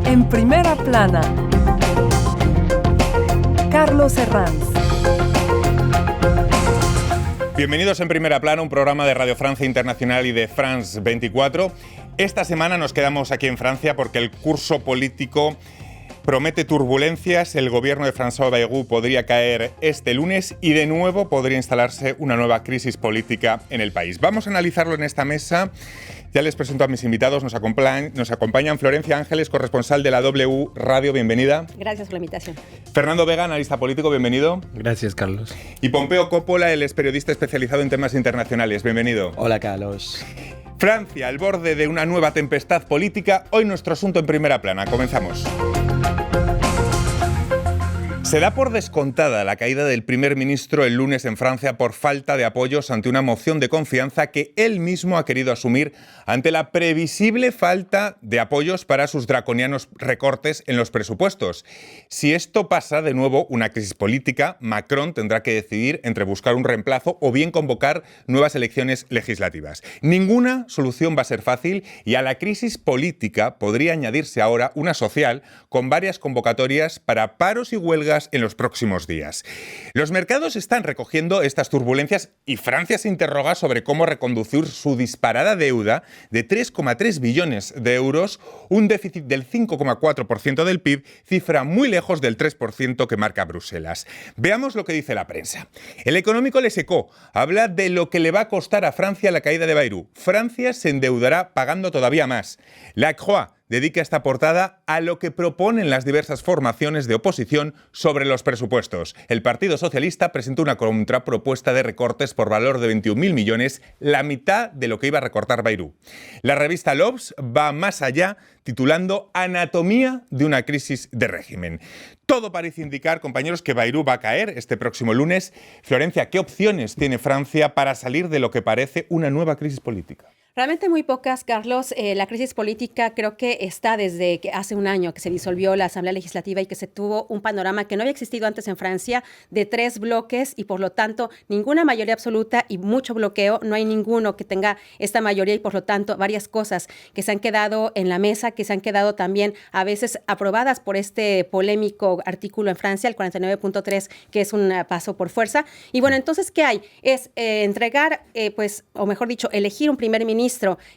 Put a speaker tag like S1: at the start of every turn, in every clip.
S1: En primera plana, Carlos Herranz.
S2: Bienvenidos en Primera Plana, un programa de Radio Francia Internacional y de France 24. Esta semana nos quedamos aquí en Francia porque el curso político promete turbulencias. El gobierno de François Bayrou podría caer este lunes y de nuevo podría instalarse una nueva crisis política en el país. Vamos a analizarlo en esta mesa. Ya les presento a mis invitados. Nos acompañan Florencia Ángeles, corresponsal de la W Radio. Bienvenida.
S3: Gracias por la invitación.
S2: Fernando Vega, analista político. Bienvenido.
S4: Gracias, Carlos.
S2: Y Pompeo Coppola, él es periodista especializado en temas internacionales. Bienvenido.
S5: Hola, Carlos.
S2: Francia, al borde de una nueva tempestad política. Hoy nuestro asunto en Primera Plana. Comenzamos. Se da por descontada la caída del primer ministro el lunes en Francia por falta de apoyos ante una moción de confianza que él mismo ha querido asumir ante la previsible falta de apoyos para sus draconianos recortes en los presupuestos. Si esto pasa de nuevo una crisis política, Macron tendrá que decidir entre buscar un reemplazo o bien convocar nuevas elecciones legislativas. Ninguna solución va a ser fácil y a la crisis política podría añadirse ahora una social con varias convocatorias para paros y huelgas en los próximos días. Los mercados están recogiendo estas turbulencias y Francia se interroga sobre cómo reconducir su disparada deuda de 3,3 billones de euros, un déficit del 5,4% del PIB, cifra muy lejos del 3% que marca Bruselas. Veamos lo que dice la prensa. El económico Le Secó habla de lo que le va a costar a Francia la caída de Bayrou. Francia se endeudará pagando todavía más. La Croix dedica esta portada a lo que proponen las diversas formaciones de oposición sobre los presupuestos. El Partido Socialista presentó una contrapropuesta de recortes por valor de 21.000 millones, la mitad de lo que iba a recortar Bayrou. La revista L'Obs va más allá, titulando Anatomía de una crisis de régimen. Todo parece indicar, compañeros, que Bayrou va a caer este próximo lunes. Florencia, ¿qué opciones tiene Francia para salir de lo que parece una nueva crisis política?
S3: Realmente muy pocas, Carlos. La crisis política creo que está desde que hace un año que se disolvió la Asamblea Legislativa y que se tuvo un panorama que no había existido antes en Francia de 3 bloques y por lo tanto ninguna mayoría absoluta y mucho bloqueo. No hay ninguno que tenga esta mayoría y por lo tanto varias cosas que se han quedado en la mesa, que se han quedado también a veces aprobadas por este polémico artículo en Francia, el 49.3, que es un paso por fuerza. Y bueno, entonces, ¿qué hay? Es entregar, o mejor dicho, elegir un primer ministro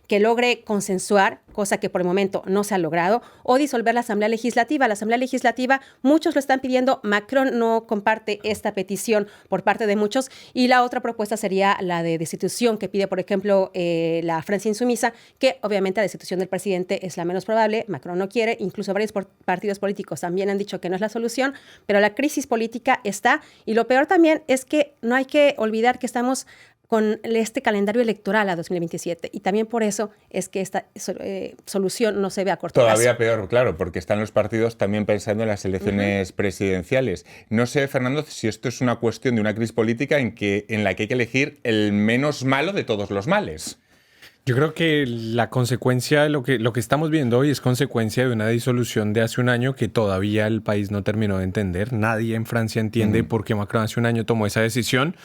S3: que logre consensuar, cosa que por el momento no se ha logrado, o disolver la Asamblea Legislativa. La Asamblea Legislativa, muchos lo están pidiendo, Macron no comparte esta petición por parte de muchos, y la otra propuesta sería la de destitución que pide, por ejemplo, la Francia Insumisa, que obviamente la destitución del presidente es la menos probable, Macron no quiere, incluso varios partidos políticos también han dicho que no es la solución, pero la crisis política está, y lo peor también es que no hay que olvidar que estamos con este calendario electoral a 2027. Y también por eso es que esta solución no se ve a corto plazo.
S2: Todavía peor, claro, porque están los partidos también pensando en las elecciones presidenciales. No sé, Fernando, si esto es una cuestión de una crisis política en la que hay que elegir el menos malo de todos los males.
S4: Yo creo que la consecuencia de lo que estamos viendo hoy es consecuencia de una disolución de hace un año que todavía el país no terminó de entender. Nadie en Francia entiende por qué Macron hace un año tomó esa decisión,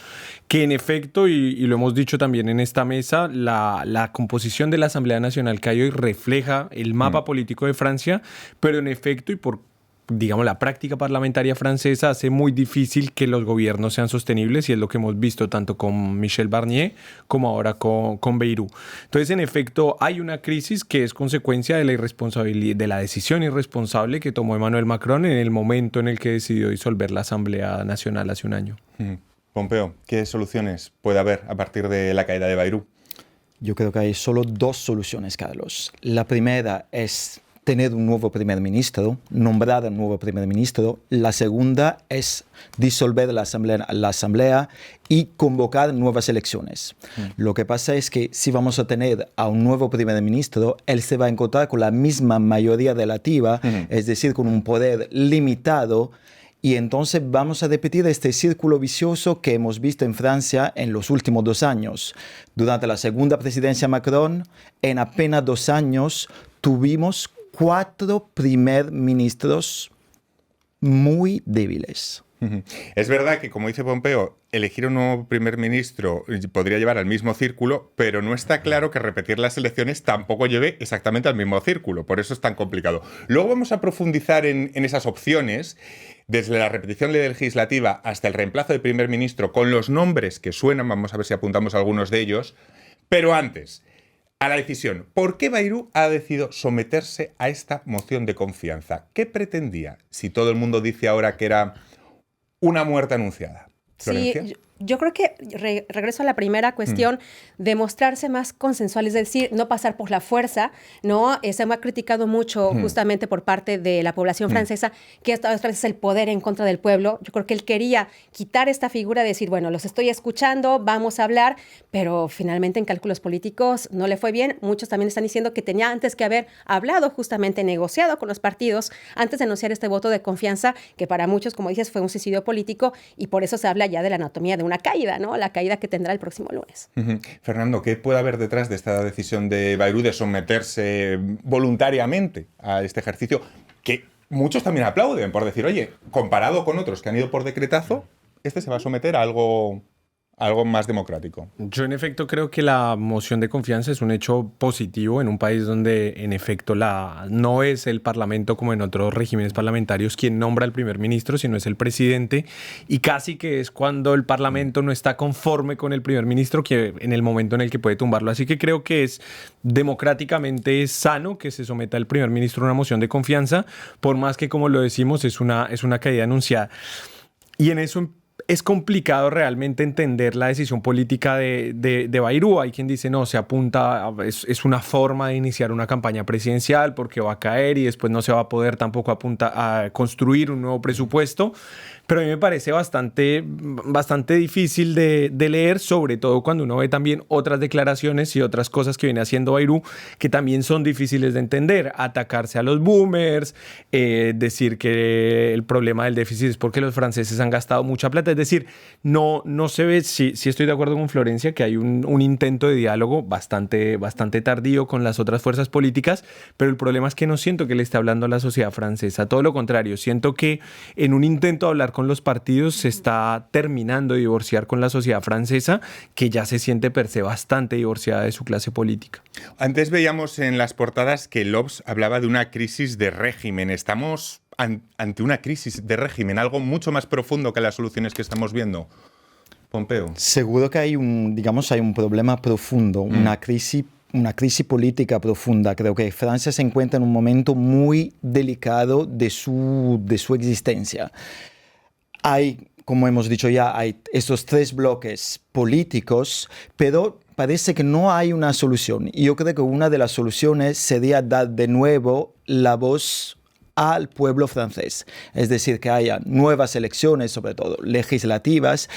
S4: que en efecto, y lo hemos dicho también en esta mesa, la composición de la Asamblea Nacional que hay hoy refleja el mapa político de Francia, pero en efecto y por digamos, la práctica parlamentaria francesa hace muy difícil que los gobiernos sean sostenibles y es lo que hemos visto tanto con Michel Barnier como ahora con Bayrou. Entonces, en efecto, hay una crisis que es consecuencia de la irresponsabilidad, de la decisión irresponsable que tomó Emmanuel Macron en el momento en el que decidió disolver la Asamblea Nacional hace un año.
S2: Pompeo, ¿qué soluciones puede haber a partir de la caída de Bayrou?
S5: Yo creo que hay solo 2 soluciones, Carlos. La primera es tener un nuevo primer ministro, nombrar un nuevo primer ministro. La segunda es disolver la asamblea y convocar nuevas elecciones. Lo que pasa es que si vamos a tener a un nuevo primer ministro, él se va a encontrar con la misma mayoría relativa, es decir, con un poder limitado. Y entonces vamos a repetir este círculo vicioso que hemos visto en Francia en los últimos 2 años. Durante la segunda presidencia Macron, en apenas 2 años, tuvimos 4 primer ministros muy débiles.
S2: Ujú. Es verdad que, como dice Pompeo, elegir un nuevo primer ministro podría llevar al mismo círculo, pero no está claro que repetir las elecciones tampoco lleve exactamente al mismo círculo. Por eso es tan complicado. Luego vamos a profundizar en esas opciones, desde la repetición legislativa hasta el reemplazo de primer ministro, con los nombres que suenan. Vamos a ver si apuntamos algunos de ellos. Pero antes, a la decisión. ¿Por qué Bayrou ha decidido someterse a esta moción de confianza? ¿Qué pretendía? Si todo el mundo dice ahora que era una muerte anunciada. ¿Florencia?
S3: Sí, yo creo que regreso a la primera cuestión, de mostrarse más consensual, es decir, no pasar por la fuerza, ¿no? Se me ha criticado mucho justamente por parte de la población francesa que esta vez es el poder en contra del pueblo. Yo creo que él quería quitar esta figura de decir, bueno, los estoy escuchando, vamos a hablar, pero finalmente en cálculos políticos no le fue bien. Muchos también están diciendo que tenía antes que haber hablado, justamente negociado con los partidos antes de anunciar este voto de confianza, que para muchos, como dices, fue un suicidio político, y por eso se habla ya de la anatomía de una caída, ¿no? La caída que tendrá el próximo lunes.
S2: Fernando, ¿qué puede haber detrás de esta decisión de Bayrou de someterse voluntariamente a este ejercicio que muchos también aplauden por decir, oye, comparado con otros que han ido por decretazo, este se va a someter a algo más democrático?
S4: Yo en efecto creo que la moción de confianza es un hecho positivo en un país donde en efecto no es el parlamento como en otros regímenes parlamentarios quien nombra al primer ministro, sino es el presidente, y casi que es cuando el parlamento no está conforme con el primer ministro que en el momento en el que puede tumbarlo. Así que creo que es democráticamente sano que se someta el primer ministro a una moción de confianza, por más que, como lo decimos, es una caída anunciada. Y en eso es complicado realmente entender la decisión política de Bayrou. Hay quien dice, no, se apunta, es una forma de iniciar una campaña presidencial porque va a caer y después no se va a poder tampoco apuntar a construir un nuevo presupuesto. Pero a mí me parece bastante difícil de leer, sobre todo cuando uno ve también otras declaraciones y otras cosas que viene haciendo Bayrou que también son difíciles de entender. Atacarse a los boomers, decir que el problema del déficit es porque los franceses han gastado mucha plata. Es decir, no se ve, sí estoy de acuerdo con Florencia, que hay un intento de diálogo bastante tardío con las otras fuerzas políticas, pero el problema es que no siento que le esté hablando a la sociedad francesa. Todo lo contrario, siento que en un intento de hablar con los partidos se está terminando de divorciar con la sociedad francesa, que ya se siente per se bastante divorciada de su clase política.
S2: Antes veíamos en las portadas que l'Obs hablaba de una crisis de régimen. Estamos ante una crisis de régimen, algo mucho más profundo que las soluciones que estamos viendo. Pompeo.
S5: Seguro que hay un problema profundo, una crisis política profunda. Creo que Francia se encuentra en un momento muy delicado de su existencia. Como hemos dicho ya, hay estos tres bloques políticos, pero parece que no hay una solución. Y yo creo que una de las soluciones sería dar de nuevo la voz al pueblo francés. Es decir, que haya nuevas elecciones, sobre todo legislativas,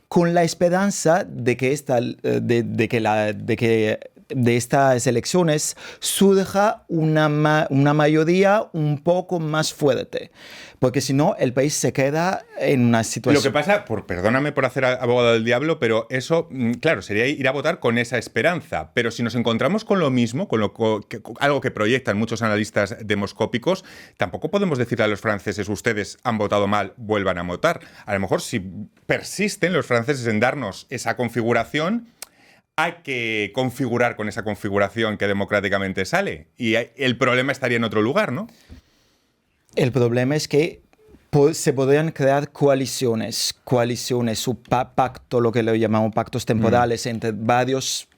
S5: con la esperanza de que de estas elecciones surja una mayoría un poco más fuerte, porque si no el país se queda en una situación...
S2: Lo que pasa, perdóname por hacer abogado del diablo, pero eso, claro, sería ir a votar con esa esperanza, pero si nos encontramos con lo mismo, algo que proyectan muchos analistas demoscópicos, tampoco podemos decirle a los franceses, ustedes han votado mal, vuelvan a votar. A lo mejor si persisten los franceses en darnos esa configuración, hay que configurar con esa configuración que democráticamente sale. Y el problema estaría en otro lugar, ¿no?
S5: El problema es que se podrían crear coaliciones, o pacto, lo que le llamamos pactos temporales entre varios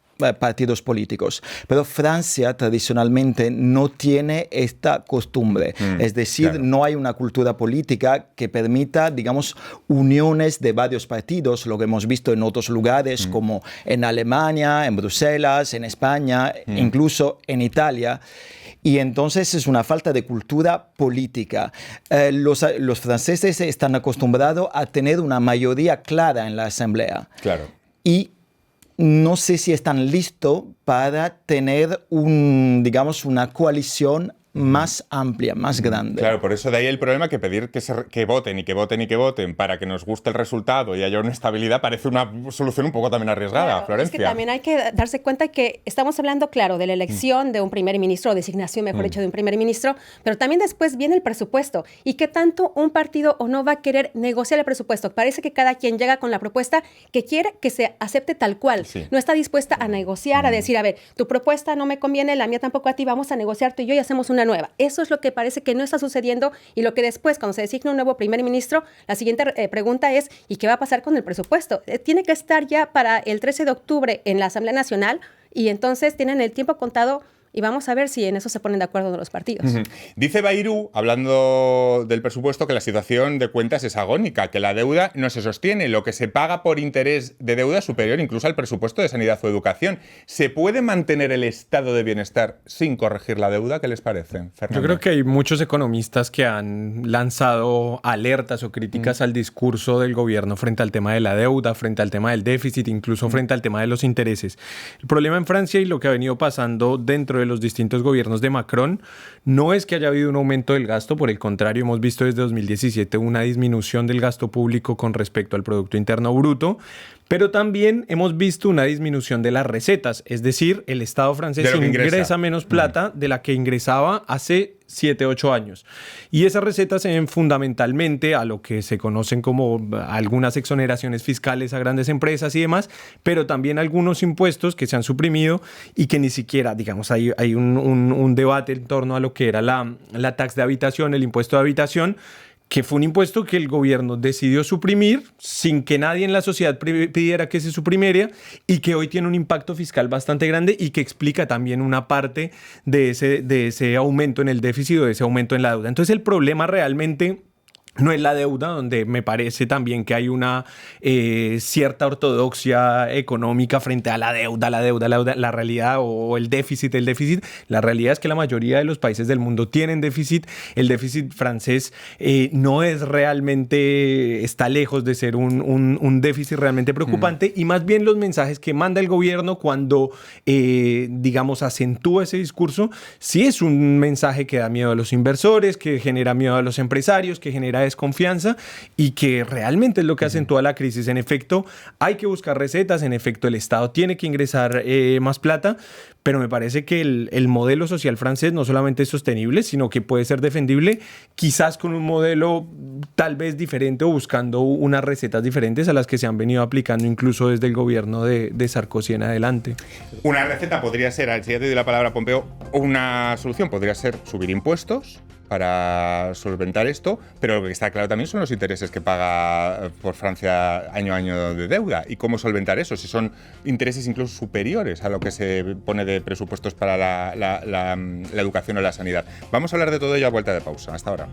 S5: partidos políticos. Pero Francia tradicionalmente no tiene esta costumbre. Es decir, claro, no hay una cultura política que permita, digamos, uniones de varios partidos, lo que hemos visto en otros lugares como en Alemania, en Bruselas, en España, incluso en Italia. Y entonces es una falta de cultura política. Los franceses están acostumbrados a tener una mayoría clara en la Asamblea.
S2: Claro.
S5: Y no sé si están listos para tener una coalición más amplia, más grande.
S2: Claro, por eso de ahí el problema que pedir que voten y que voten y que voten para que nos guste el resultado y haya una estabilidad parece una solución un poco también arriesgada,
S3: Claro,
S2: Florencia.
S3: es que también hay que darse cuenta que estamos hablando, claro, de la elección de un primer ministro, o designación, mejor dicho, de un primer ministro, pero también después viene el presupuesto. ¿Y qué tanto un partido o no va a querer negociar el presupuesto? Parece que cada quien llega con la propuesta que quiere que se acepte tal cual.
S2: Sí.
S3: No está dispuesta a negociar, a decir, a ver, tu propuesta no me conviene, la mía tampoco a ti, vamos a negociar tú y yo y hacemos una nueva. Eso es lo que parece que no está sucediendo y lo que después, cuando se designa un nuevo primer ministro, la siguiente pregunta es, ¿y qué va a pasar con el presupuesto? Tiene que estar ya para el 13 de octubre en la Asamblea Nacional y entonces tienen el tiempo contado y vamos a ver si en eso se ponen de acuerdo los partidos.
S2: Dice Bayrou, hablando del presupuesto, que la situación de cuentas es agónica, que la deuda no se sostiene, lo que se paga por interés de deuda es superior incluso al presupuesto de sanidad o educación. ¿Se puede mantener el estado de bienestar sin corregir la deuda? ¿Qué les parece, Fernando?
S4: Yo creo que hay muchos economistas que han lanzado alertas o críticas al discurso del gobierno frente al tema de la deuda, frente al tema del déficit, incluso frente al tema de los intereses. El problema en Francia y lo que ha venido pasando dentro de los distintos gobiernos de Macron no es que haya habido un aumento del gasto, por el contrario, hemos visto desde 2017 una disminución del gasto público con respecto al Producto Interno Bruto, pero también hemos visto una disminución de las recetas, es decir, el Estado francés ingresa menos plata de la que ingresaba hace 7, 8 años. Y esas recetas se ven fundamentalmente a lo que se conocen como algunas exoneraciones fiscales a grandes empresas y demás, pero también algunos impuestos que se han suprimido y que ni siquiera, digamos, hay un debate en torno a lo que era la taxa de habitación, el impuesto de habitación, que fue un impuesto que el gobierno decidió suprimir sin que nadie en la sociedad pidiera que se suprimiera y que hoy tiene un impacto fiscal bastante grande y que explica también una parte de ese aumento en el déficit o de ese aumento en la deuda. Entonces el problema realmente no es la deuda, donde me parece también que hay una cierta ortodoxia económica frente a la deuda, la realidad o el déficit. La realidad es que la mayoría de los países del mundo tienen déficit. El déficit francés no es realmente, está lejos de ser un déficit realmente preocupante y más bien los mensajes que manda el gobierno cuando, digamos, acentúa ese discurso, sí es un mensaje que da miedo a los inversores, que genera miedo a los empresarios, que genera desconfianza y que realmente es lo que acentúa la crisis. En efecto, hay que buscar recetas, en efecto, el Estado tiene que ingresar más plata, pero me parece que el modelo social francés no solamente es sostenible, sino que puede ser defendible quizás con un modelo tal vez diferente o buscando unas recetas diferentes a las que se han venido aplicando incluso desde el gobierno de Sarkozy en adelante.
S2: Una receta podría ser, si ya te doy la palabra, Pompeo, una solución podría ser subir impuestos para solventar esto, pero lo que está claro también son los intereses que paga por Francia año a año de deuda y cómo solventar eso, si son intereses incluso superiores a lo que se pone de presupuestos para la educación o la sanidad. Vamos a hablar de todo ello a vuelta de pausa. Hasta ahora.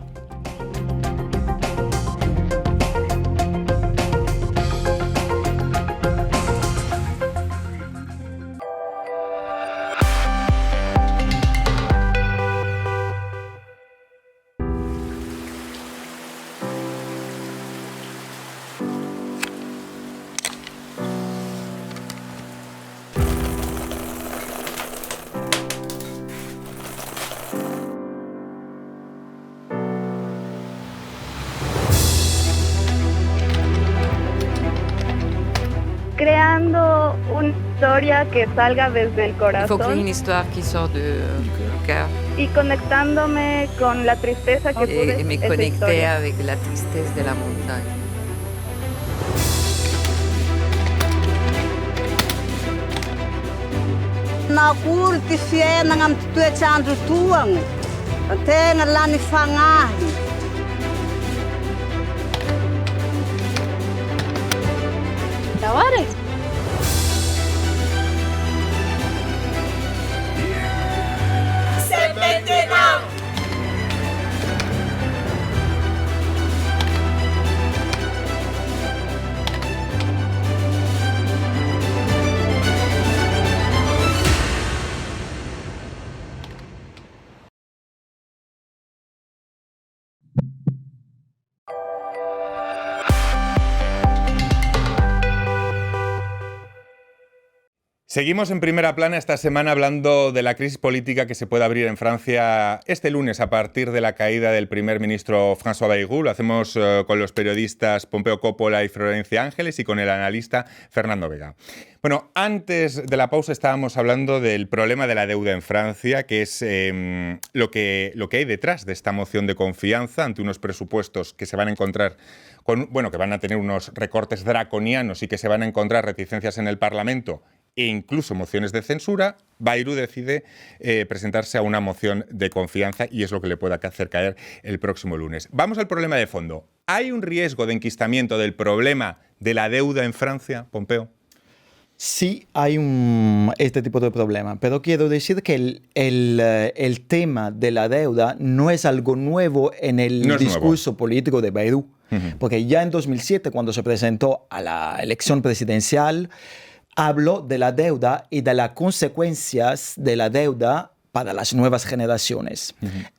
S6: Creando una historia que salga desde el
S7: Il faut créer
S6: corazón
S7: une histoire qui sort du cœur
S6: y conectándome con la tristeza que pude
S7: et me
S6: esa
S7: connecter
S6: historia.
S7: avec la tristesse de la montagne.
S8: Nakury ty fiainana amin'ny toetrandro toagny, tegna lany fagnahy.
S6: Tawari.
S2: Seguimos en Primera Plana esta semana hablando de la crisis política que se puede abrir en Francia este lunes a partir de la caída del primer ministro François Bayrou. Lo hacemos con los periodistas Pompeo Coppola y Florencia Ángeles y con el analista Fernando Vega. Bueno, antes de la pausa estábamos hablando del problema de la deuda en Francia, que es lo que hay detrás de esta moción de confianza ante unos presupuestos que se van a encontrar que van a tener unos recortes draconianos y que se van a encontrar reticencias en el Parlamento e incluso mociones de censura. Bayrou decide presentarse a una moción de confianza y es lo que le puede hacer caer el próximo lunes. Vamos al problema de fondo. ¿Hay un riesgo de enquistamiento del problema de la deuda en Francia, Pompeo?
S5: Sí, hay este tipo de problema, pero quiero decir que el tema de la deuda no es algo nuevo en el discurso político de Bayrou, porque ya en 2007, cuando se presentó a la elección presidencial, habló de la deuda y de las consecuencias de la deuda para las nuevas generaciones.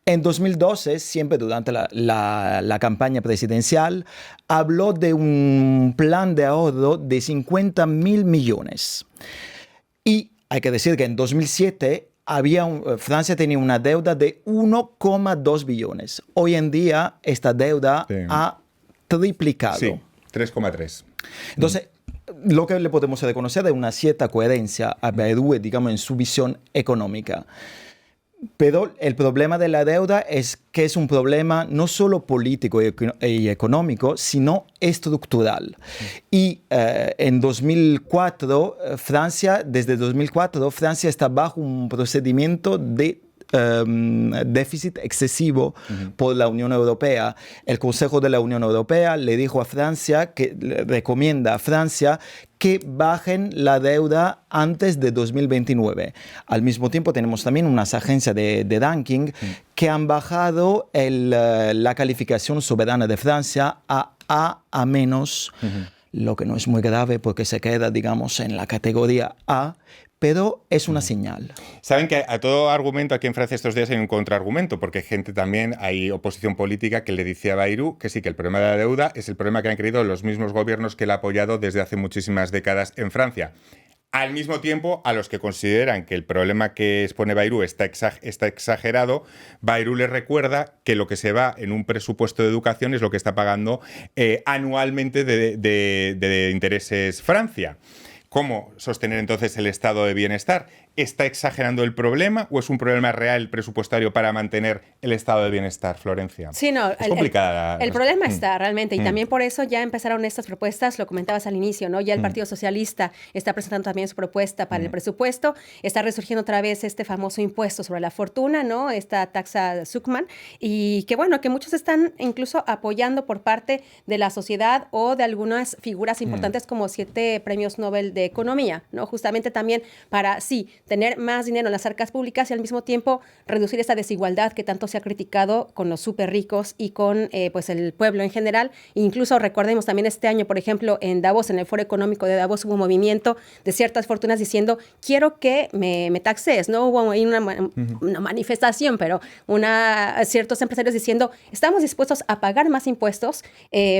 S5: En 2012, siempre durante la campaña presidencial, habló de un plan de ahorro de 50.000 millones. Y hay que decir que en 2007 Francia tenía una deuda de 1,2 billones. Hoy en día esta deuda ha triplicado.
S2: Sí, 3,3.
S5: Entonces, lo que le podemos reconocer es una cierta coherencia a Bayrou, digamos, en su visión económica. Pero el problema de la deuda es que es un problema no solo político y económico, sino estructural. Y en 2004, desde 2004, Francia está bajo un procedimiento de déficit excesivo por la Unión Europea. El Consejo de la Unión Europea le dijo a Francia, recomienda a Francia que bajen la deuda antes de 2029. Al mismo tiempo tenemos también unas agencias de ranking que han bajado la calificación soberana de Francia a A menos, lo que no es muy grave porque se queda, digamos, en la categoría A, pero es una señal.
S2: Saben que a todo argumento aquí en Francia estos días hay un contraargumento, porque hay oposición política que le dice a Bayrou que sí, que el problema de la deuda es el problema que han creído los mismos gobiernos que él ha apoyado desde hace muchísimas décadas en Francia. Al mismo tiempo, a los que consideran que el problema que expone Bayrou está exagerado, Bayrou les recuerda que lo que se va en un presupuesto de educación es lo que está pagando anualmente de intereses Francia. ¿Cómo sostener entonces el estado de bienestar? ¿Está exagerando el problema o es un problema real presupuestario para mantener el estado de bienestar, Florencia?
S3: Sí, no,
S2: es complicada.
S3: El problema está realmente, y también por eso ya empezaron estas propuestas, lo comentabas al inicio, ¿no? Ya el Partido Socialista está presentando también su propuesta para el presupuesto, está resurgiendo otra vez este famoso impuesto sobre la fortuna, ¿no? Esta taxa Zuckman, y que bueno, que muchos están incluso apoyando por parte de la sociedad o de algunas figuras importantes como 7 premios Nobel de Economía, ¿no? Justamente también para, sí, tener más dinero en las arcas públicas y al mismo tiempo reducir esta desigualdad que tanto se ha criticado con los súper ricos y con pues el pueblo en general. Incluso recordemos también este año, por ejemplo, en Davos, en el Foro Económico de Davos, hubo un movimiento de ciertas fortunas diciendo, quiero que me taxes, ¿no? Hubo ahí una manifestación, pero ciertos empresarios diciendo, estamos dispuestos a pagar más impuestos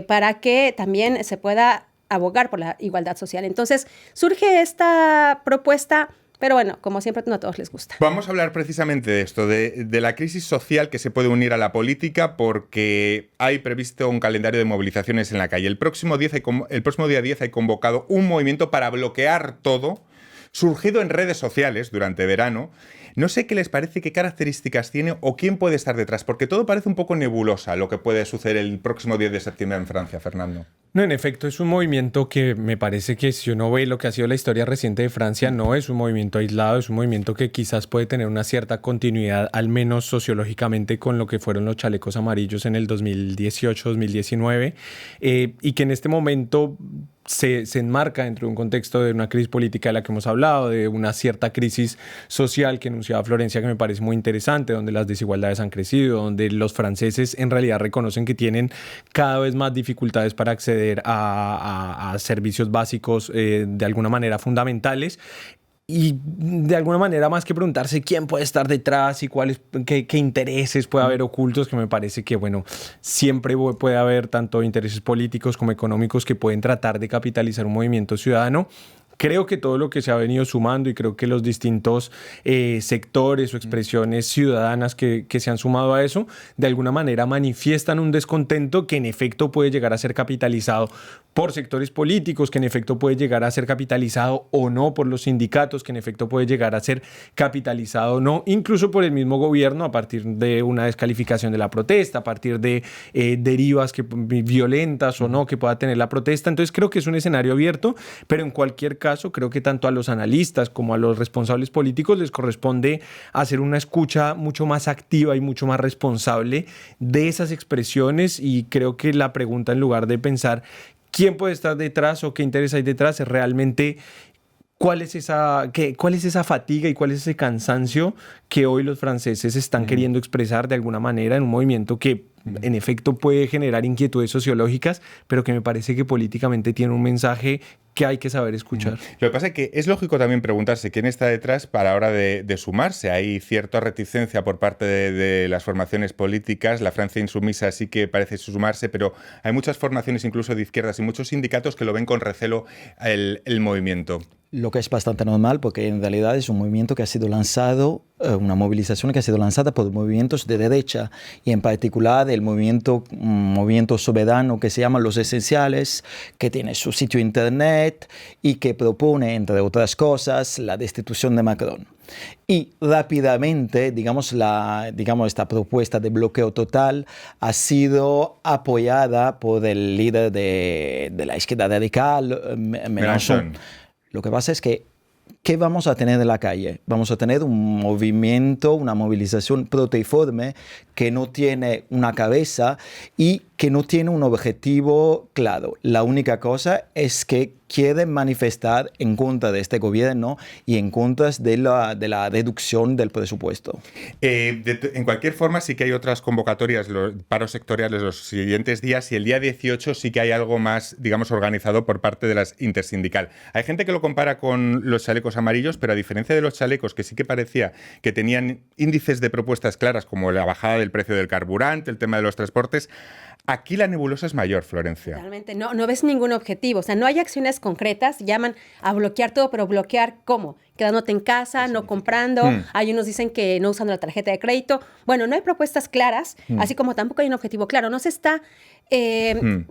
S3: para que también se pueda abogar por la igualdad social. Entonces, surge esta propuesta. Pero bueno, como siempre, no a todos les gusta.
S2: Vamos a hablar precisamente de esto, de la crisis social que se puede unir a la política, porque hay previsto un calendario de movilizaciones en la calle. El próximo día 10 hay convocado un movimiento para bloquear todo, surgido en redes sociales durante verano. No sé qué les parece, qué características tiene o quién puede estar detrás, porque todo parece un poco nebulosa lo que puede suceder el próximo 10 de septiembre en Francia, Fernando.
S4: No, en efecto, es un movimiento que me parece que si uno ve lo que ha sido la historia reciente de Francia, no es un movimiento aislado, es un movimiento que quizás puede tener una cierta continuidad, al menos sociológicamente, con lo que fueron los chalecos amarillos en el 2018-2019, y que en este momento se enmarca dentro de un contexto de una crisis política de la que hemos hablado, de una cierta crisis social que enunciaba Florencia, que me parece muy interesante, donde las desigualdades han crecido, donde los franceses en realidad reconocen que tienen cada vez más dificultades para acceder a servicios básicos de alguna manera fundamentales. Y de alguna manera, más que preguntarse quién puede estar detrás y qué intereses puede haber ocultos, que me parece que, bueno, siempre puede haber tanto intereses políticos como económicos que pueden tratar de capitalizar un movimiento ciudadano. creo que todo lo que se ha venido sumando y creo que los distintos sectores o expresiones ciudadanas que se han sumado a eso, de alguna manera manifiestan un descontento que en efecto puede llegar a ser capitalizado por sectores políticos, que en efecto puede llegar a ser capitalizado o no por los sindicatos, que en efecto puede llegar a ser capitalizado o no, incluso por el mismo gobierno a partir de una descalificación de la protesta, a partir de derivas violentas o no que pueda tener la protesta. Entonces creo que es un escenario abierto, pero en cualquier caso creo que tanto a los analistas como a los responsables políticos les corresponde hacer una escucha mucho más activa y mucho más responsable de esas expresiones, y creo que la pregunta, en lugar de pensar quién puede estar detrás o qué interés hay detrás, es realmente cuál es esa fatiga y cuál es ese cansancio que hoy los franceses están queriendo expresar de alguna manera en un movimiento que en efecto puede generar inquietudes sociológicas, pero que me parece que políticamente tiene un mensaje que hay que saber escuchar.
S2: Lo que pasa es que es lógico también preguntarse quién está detrás para la hora de sumarse. Hay cierta reticencia por parte de las formaciones políticas. La Francia insumisa sí que parece sumarse, pero hay muchas formaciones incluso de izquierdas y muchos sindicatos que lo ven con recelo el movimiento.
S5: Lo que es bastante normal, porque en realidad es un movimiento que ha sido lanzado, una movilización que ha sido lanzada por movimientos de derecha, y en particular el movimiento soberano que se llama Los Esenciales, que tiene su sitio internet y que propone, entre otras cosas, la destitución de Macron. Y rápidamente, esta propuesta de bloqueo total ha sido apoyada por el líder de la izquierda radical, Mélenchon. Lo que pasa es que, ¿qué vamos a tener en la calle? Vamos a tener un movimiento, una movilización proteiforme que no tiene una cabeza y que no tiene un objetivo claro. La única cosa es que quieren manifestar en contra de este gobierno y en contra de la reducción del presupuesto.
S2: En cualquier forma, sí que hay otras convocatorias, los paros sectoriales los siguientes días, y el día 18 sí que hay algo más, digamos, organizado por parte de las intersindical. Hay gente que lo compara con los chalecos amarillos, pero a diferencia de los chalecos, que sí que parecía que tenían índices de propuestas claras, como la bajada del precio del carburante, el tema de los transportes, aquí la nebulosa es mayor, Florencia.
S3: Realmente no ves ningún objetivo, o sea, no hay acciones concretas, llaman a bloquear todo, pero ¿bloquear cómo? Quedándote en casa, no comprando, hay unos dicen que no usando la tarjeta de crédito. Bueno, no hay propuestas claras, así como tampoco hay un objetivo claro, no se está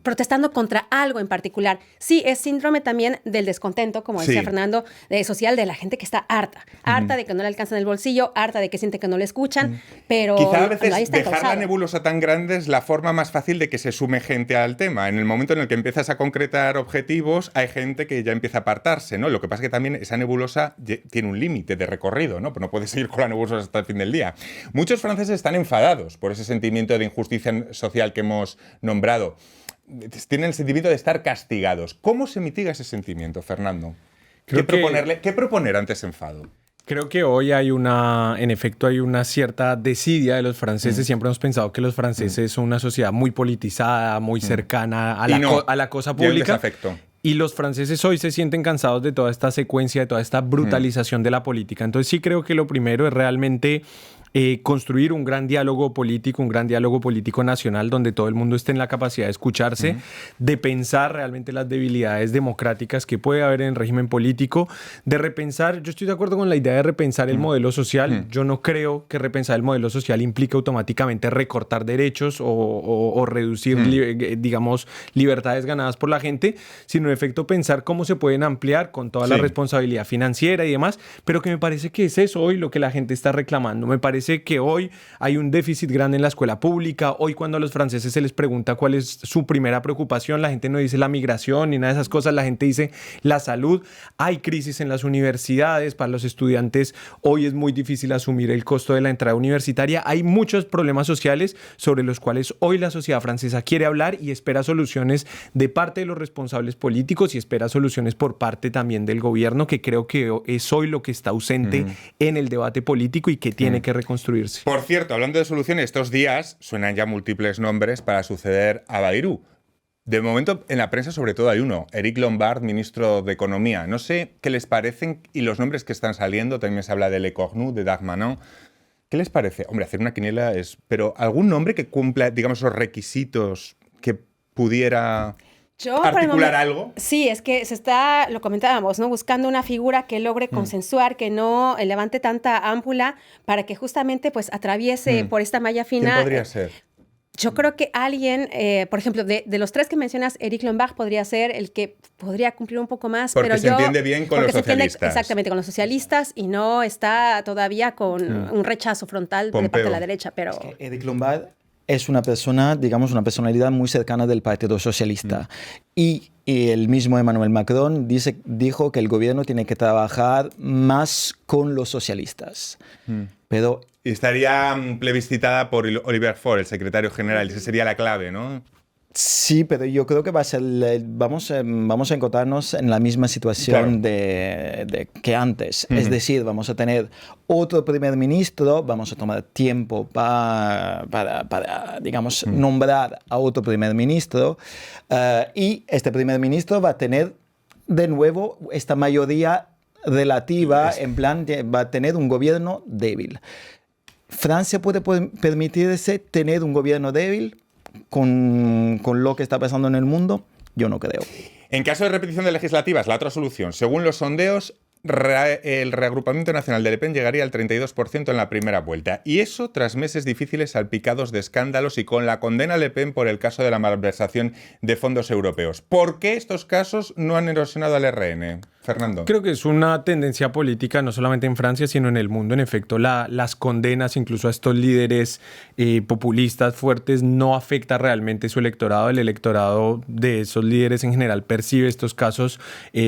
S3: protestando contra algo en particular. Sí, es síndrome también del descontento, como decía Fernando, social, de la gente que está harta de que no le alcanzan el bolsillo, harta de que siente que no le escuchan, pero
S2: quizá a veces
S3: ahí está
S2: dejar la nebulosa tan grande es la forma más fácil de que se sume gente al tema. En el momento en el que empiezas a concretar objetivos, hay gente que ya empieza a apartarse, ¿no? Lo que pasa es que también esa nebulosa tiene un límite de recorrido, ¿no? Pues no puedes seguir con la nebulosa hasta el fin del día. Muchos franceses están enfadados por ese sentimiento de injusticia social que hemos nombrado. Tienen el sentimiento de estar castigados. ¿Cómo se mitiga ese sentimiento, Fernando? ¿Qué proponer ante ese enfado?
S4: Creo que hoy en efecto hay una cierta desidia de los franceses. Siempre hemos pensado que los franceses son una sociedad muy politizada, muy cercana a la cosa pública. Y los franceses hoy se sienten cansados de toda esta secuencia, de toda esta brutalización de la política. Entonces sí creo que lo primero es realmente construir un gran diálogo político nacional donde todo el mundo esté en la capacidad de escucharse, de pensar realmente las debilidades democráticas que puede haber en el régimen político, de repensar. Yo estoy de acuerdo con la idea de repensar el modelo social. Yo no creo que repensar el modelo social implique automáticamente recortar derechos o reducir, digamos, libertades ganadas por la gente, sino en efecto pensar cómo se pueden ampliar con toda la responsabilidad financiera y demás, pero que me parece que es eso hoy lo que la gente está reclamando. Me parece que hoy hay un déficit grande en la escuela pública. Hoy, cuando a los franceses se les pregunta cuál es su primera preocupación, la gente no dice la migración ni nada de esas cosas, la gente dice la salud. Hay crisis en las universidades, para los estudiantes hoy es muy difícil asumir el costo de la entrada universitaria. Hay muchos problemas sociales sobre los cuales hoy la sociedad francesa quiere hablar y espera soluciones de parte de los responsables políticos y espera soluciones por parte también del gobierno, que creo que es hoy lo que está ausente en el debate político y que tiene que reconstruirse.
S2: Por cierto, hablando de soluciones, estos días suenan ya múltiples nombres para suceder a Bayrou. De momento, en la prensa sobre todo hay uno, Éric Lombard, ministro de Economía. No sé qué les parecen y los nombres que están saliendo. También se habla de Le Cornu, de Darmanin. ¿Qué les parece? Hombre, hacer una quiniela es... Pero algún nombre que cumpla, digamos, esos requisitos que pudiera...
S3: Yo, por el
S2: articular
S3: momento-
S2: algo.
S3: Sí, es que lo comentábamos, ¿no? Buscando una figura que logre consensuar, que no levante tanta ámpula para que justamente pues atraviese por esta malla
S2: ¿Quién
S3: fina.
S2: podría ser?
S3: Yo creo que alguien, por ejemplo, de los tres que mencionas, Eric Lombard podría ser el que podría cumplir un poco más.
S2: Porque
S3: pero
S2: se entiende bien con
S3: porque
S2: los
S3: se entiende
S2: socialistas.
S3: exactamente, con los socialistas y no está todavía con un rechazo frontal de parte
S2: Pompeo.
S3: de la derecha. Pero
S5: Eric Lombard es una persona, digamos, una personalidad muy cercana del Partido Socialista. Y el mismo Emmanuel Macron dijo que el gobierno tiene que trabajar más con los socialistas. Pero
S2: Y estaría plebiscitada por Oliver Faure, el secretario general. Esa sería la clave, ¿no?
S5: sí, pero yo creo que va a ser, vamos a encontrarnos en la misma situación de que antes. Es decir, vamos a tener otro primer ministro, vamos a tomar tiempo para digamos, nombrar a otro primer ministro y este primer ministro va a tener de nuevo esta mayoría relativa, en plan, va a tener un gobierno débil. ¿Francia puede permitirse tener un gobierno débil con lo que está pasando en el mundo? Yo no creo.
S2: En caso de repetición de legislativas, la otra solución, según los sondeos, el reagrupamiento nacional de Le Pen llegaría al 32% en la primera vuelta. Y eso tras meses difíciles salpicados de escándalos y con la condena a Le Pen por el caso de la malversación de fondos europeos. ¿Por qué estos casos no han erosionado al RN? Fernando.
S4: Creo que es una tendencia política, no solamente en Francia, sino en el mundo. En efecto, las condenas incluso a estos líderes populistas fuertes no afecta realmente su electorado. El electorado de esos líderes en general percibe estos casos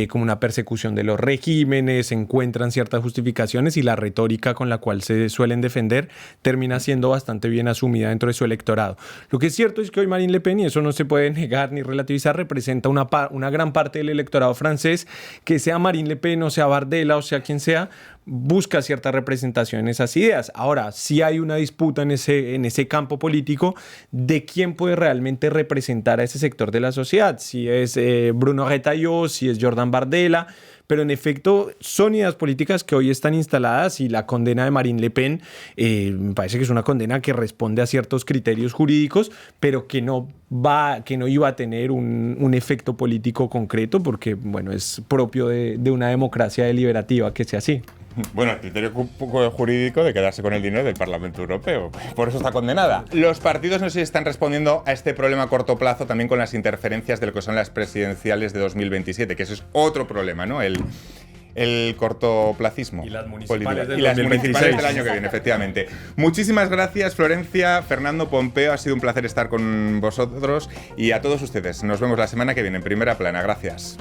S4: como una persecución de los regímenes, encuentran ciertas justificaciones y la retórica con la cual se suelen defender termina siendo bastante bien asumida dentro de su electorado. Lo que es cierto es que hoy Marine Le Pen, y eso no se puede negar ni relativizar, representa una gran parte del electorado francés que sea Marine Le Pen, o sea Bardella, o sea quien sea, busca cierta representación en esas ideas. Ahora, sí hay una disputa en ese campo político de quién puede realmente representar a ese sector de la sociedad. Si es Bruno Retailleau, si es Jordan Bardella, pero en efecto son ideas políticas que hoy están instaladas y la condena de Marine Le Pen me parece que es una condena que responde a ciertos criterios jurídicos, pero que no iba a tener un efecto político concreto porque, bueno, es propio de una democracia deliberativa que sea así.
S2: Bueno, el criterio jurídico de quedarse con el dinero del Parlamento Europeo. Por eso está condenada. Los partidos no sé si están respondiendo a este problema a corto plazo también con las interferencias de lo que son las presidenciales de 2027, que eso es otro problema, ¿no? El cortoplacismo.
S4: Y las municipales
S2: político. Y las municipales del año que viene, efectivamente. Muchísimas gracias, Florencia, Fernando, Pompeo. Ha sido un placer estar con vosotros y a todos ustedes. Nos vemos la semana que viene en Primera Plana. Gracias.